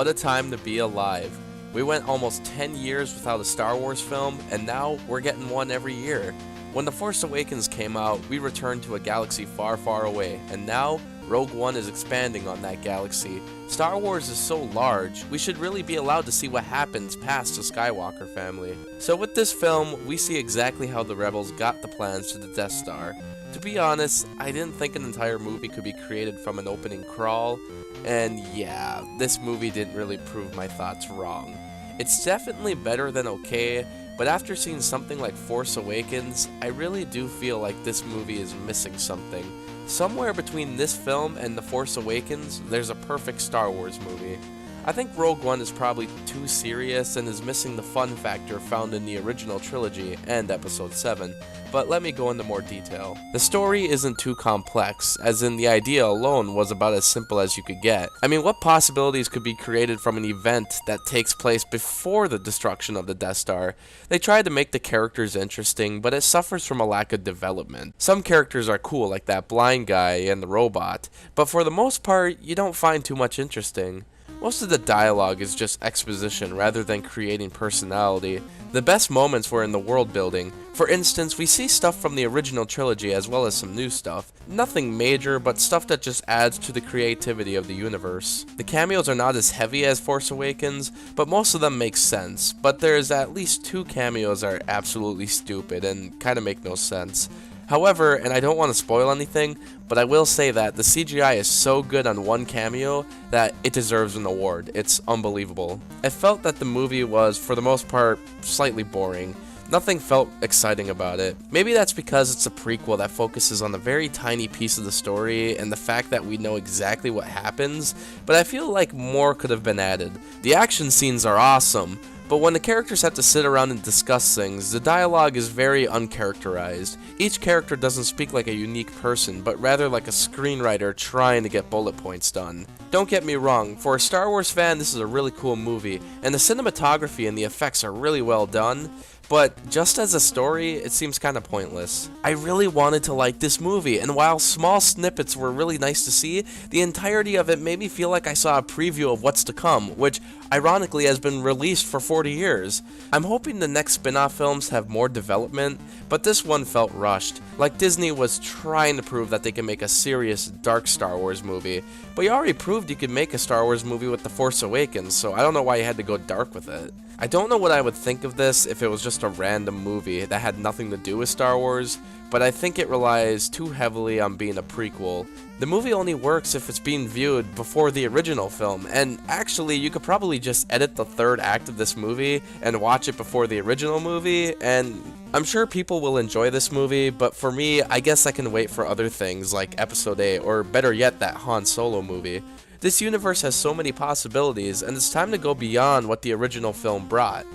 What a time to be alive. We went almost 10 years without a Star Wars film, and now we're getting one every year. When The Force Awakens came out, we returned to a galaxy far, far away, and now Rogue One is expanding on that galaxy. Star Wars is so large, we should really be allowed to see what happens past the Skywalker family. So with this film, we see exactly how the Rebels got the plans to the Death Star. To be honest, I didn't think an entire movie could be created from an opening crawl, and yeah, this movie didn't really prove my thoughts wrong. It's definitely better than okay, but after seeing something like Force Awakens, I really do feel like this movie is missing something. Somewhere between this film and The Force Awakens, there's a perfect Star Wars movie. I think Rogue One is probably too serious and is missing the fun factor found in the original trilogy and Episode 7, but let me go into more detail. The story isn't too complex, as in the idea alone was about as simple as you could get. I mean, what possibilities could be created from an event that takes place before the destruction of the Death Star? They tried to make the characters interesting, but it suffers from a lack of development. Some characters are cool, like that blind guy and the robot, but for the most part, you don't find too much interesting. Most of the dialogue is just exposition rather than creating personality. The best moments were in the world building. For instance, we see stuff from the original trilogy as well as some new stuff. Nothing major, but stuff that just adds to the creativity of the universe. The cameos are not as heavy as Force Awakens, but most of them make sense. But there's at least 2 cameos that are absolutely stupid and kind of make no sense. However, and I don't want to spoil anything, but I will say that the CGI is so good on one cameo that it deserves an award. It's unbelievable. I felt that the movie was, for the most part, slightly boring. Nothing felt exciting about it. Maybe that's because it's a prequel that focuses on a very tiny piece of the story and the fact that we know exactly what happens, but I feel like more could have been added. The action scenes are awesome, but when the characters have to sit around and discuss things, the dialogue is very uncharacterized. Each character doesn't speak like a unique person, but rather like a screenwriter trying to get bullet points done. Don't get me wrong, for a Star Wars fan this is a really cool movie, and the cinematography and the effects are really well done, but just as a story, it seems kind of pointless. I really wanted to like this movie, and while small snippets were really nice to see, the entirety of it made me feel like I saw a preview of what's to come, which ironically has been released for 40 years. I'm hoping the next spin-off films have more development, but this one felt rushed, like Disney was trying to prove that they can make a serious, dark Star Wars movie, but you already proved you could make a Star Wars movie with The Force Awakens, so I don't know why you had to go dark with it. I don't know what I would think of this if it was just a random movie that had nothing to do with Star Wars, but I think it relies too heavily on being a prequel. The movie only works if it's being viewed before the original film, and actually you could probably just edit the third act of this movie and watch it before the original movie, and I'm sure people will enjoy this movie, but for me, I guess I can wait for other things like Episode 8, or better yet, that Han Solo movie. This universe has so many possibilities, and it's time to go beyond what the original film brought.